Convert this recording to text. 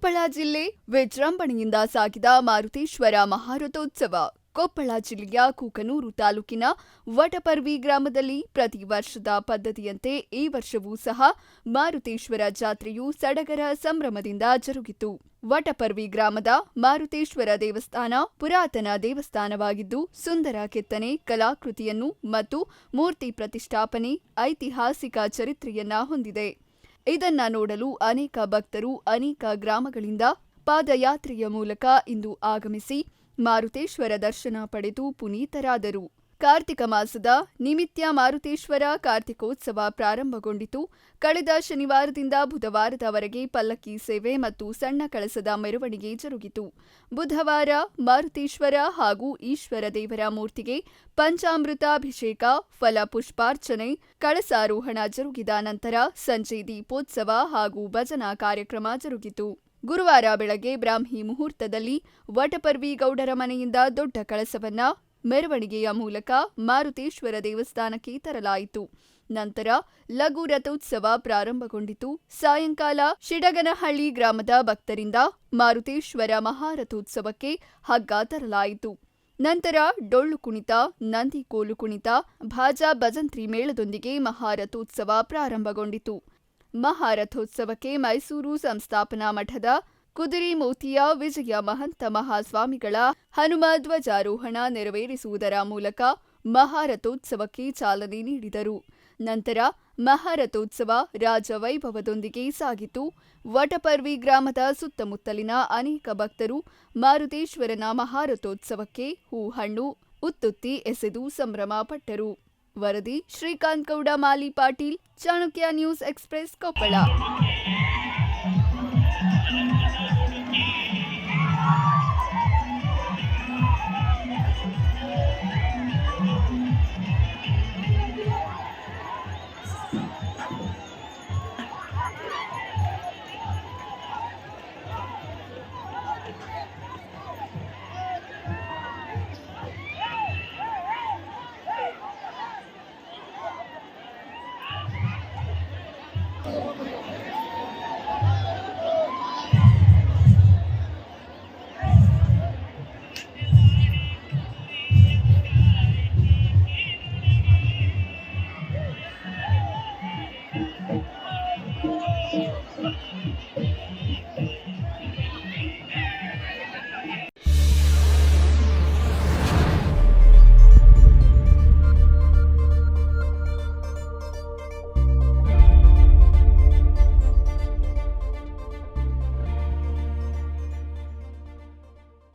ಕೊಪ್ಪಳ ಜಿಲ್ಲೆ ವಿಜೃಂಭಣೆಯಿಂದ ಸಾಗಿದ ಮಾರುತೇಶ್ವರ ಮಹಾರಥೋತ್ಸವ. ಕೊಪ್ಪಳ ಜಿಲ್ಲೆಯ ಕೂಕನೂರು ತಾಲೂಕಿನ ವಟಪರ್ವಿ ಗ್ರಾಮದಲ್ಲಿ ಪ್ರತಿ ವರ್ಷದ ಪದ್ಧತಿಯಂತೆ ಈ ವರ್ಷವೂ ಸಹ ಮಾರುತೇಶ್ವರ ಜಾತ್ರೆಯು ಸಡಗರ ಸಂಭ್ರಮದಿಂದ ಜರುಗಿತು. ವಟಪರ್ವಿ ಗ್ರಾಮದ ಮಾರುತೇಶ್ವರ ದೇವಸ್ಥಾನ ಪುರಾತನ ದೇವಸ್ಥಾನವಾಗಿದ್ದು, ಸುಂದರ ಕೆತ್ತನೆ, ಕಲಾಕೃತಿಯನ್ನು ಮತ್ತು ಮೂರ್ತಿ ಪ್ರತಿಷ್ಠಾಪನೆ ಐತಿಹಾಸಿಕ ಚರಿತ್ರೆಯನ್ನ ಹೊಂದಿದೆ. ಇದನ್ನ ನೋಡಲು ಅನೇಕ ಭಕ್ತರು ಅನೇಕ ಗ್ರಾಮಗಳಿಂದ ಪಾದಯಾತ್ರೆಯ ಮೂಲಕ ಇಂದು ಆಗಮಿಸಿ ಮಾರುತೇಶ್ವರ ದರ್ಶನ ಪಡೆದು ಪುನೀತರಾದರು. ಕಾರ್ತಿಕ ಮಾಸದ ನಿಮಿತ್ಯ ಮಾರುತೇಶ್ವರ ಕಾರ್ತಿಕೋತ್ಸವ ಪ್ರಾರಂಭಗೊಂಡಿತು. ಕಳೆದ ಶನಿವಾರದಿಂದ ಬುಧವಾರದವರೆಗೆ ಪಲ್ಲಕ್ಕಿ ಸೇವೆ ಮತ್ತು ಸಣ್ಣ ಕಳಸದ ಮೆರವಣಿಗೆ ಜರುಗಿತು. ಬುಧವಾರ ಮಾರುತೇಶ್ವರ ಹಾಗೂ ಈಶ್ವರ ದೇವರ ಮೂರ್ತಿಗೆ ಪಂಚಾಮೃತಾಭಿಷೇಕ, ಫಲ ಪುಷ್ಪಾರ್ಚನೆ, ಕಳಸಾರೋಹಣ ಜರುಗಿದ ನಂತರ ಸಂಜೆ ದೀಪೋತ್ಸವ ಹಾಗೂ ಭಜನಾ ಕಾರ್ಯಕ್ರಮ ಜರುಗಿತು. ಗುರುವಾರ ಬೆಳಗ್ಗೆ ಬ್ರಾಹ್ಮಿ ಮುಹೂರ್ತದಲ್ಲಿ ವಟಪರ್ವಿ ಗೌಡರ ಮನೆಯಿಂದ ದೊಡ್ಡ ಕಳಸವನ್ನ ಮೆರವಣಿಗೆಯ ಮೂಲಕ ಮಾರುತೇಶ್ವರ ದೇವಸ್ಥಾನಕ್ಕೆ ತರಲಾಯಿತು. ನಂತರ ಲಘು ರಥೋತ್ಸವ ಪ್ರಾರಂಭಗೊಂಡಿತು. ಸಾಯಂಕಾಲ ಶಿಡಗನಹಳ್ಳಿ ಗ್ರಾಮದ ಭಕ್ತರಿಂದ ಮಾರುತೇಶ್ವರ ಮಹಾರಥೋತ್ಸವಕ್ಕೆ ಹಗ್ಗ ತರಲಾಯಿತು. ನಂತರ ಡೊಳ್ಳು ಕುಣಿತ, ನಂದಿ ಕೋಲು ಕುಣಿತ, ಭಾಜಾ ಭಜಂತ್ರಿ ಮೇಳದೊಂದಿಗೆ ಮಹಾರಥೋತ್ಸವ ಪ್ರಾರಂಭಗೊಂಡಿತು. ಮಹಾರಥೋತ್ಸವಕ್ಕೆ ಮೈಸೂರು ಸಂಸ್ಥಾಪನಾ ಮಠದ ಕುದುರೆಮೋತಿಯ ವಿಜಯ ಮಹಂತ ಮಹಾಸ್ವಾಮಿಗಳ ಹನುಮ ಧ್ವಜಾರೋಹಣ ನೆರವೇರಿಸುವುದರ ಮೂಲಕ ಮಹಾರಥೋತ್ಸವಕ್ಕೆ ಚಾಲನೆ ನೀಡಿದರು. ನಂತರ ಮಹಾರಥೋತ್ಸವ ರಾಜವೈಭವದೊಂದಿಗೆ ಸಾಗಿತು. ವಟಪರ್ವಿ ಗ್ರಾಮದ ಸುತ್ತಮುತ್ತಲಿನ ಅನೇಕ ಭಕ್ತರು ಮಾರುತೇಶ್ವರನ ಮಹಾರಥೋತ್ಸವಕ್ಕೆ ಹೂಹಣ್ಣು, ಉತ್ತುತ್ತಿ ಎಸೆದು ಸಂಭ್ರಮ ಪಟ್ಟರು. ವರದಿ ಶ್ರೀಕಾಂತ್ ಗೌಡ ಮಾಲಿ ಪಾಟೀಲ್, ಚಾಣಕ್ಯ ನ್ಯೂಸ್ ಎಕ್ಸ್‌ಪ್ರೆಸ್, ಕೊಪ್ಪಳ.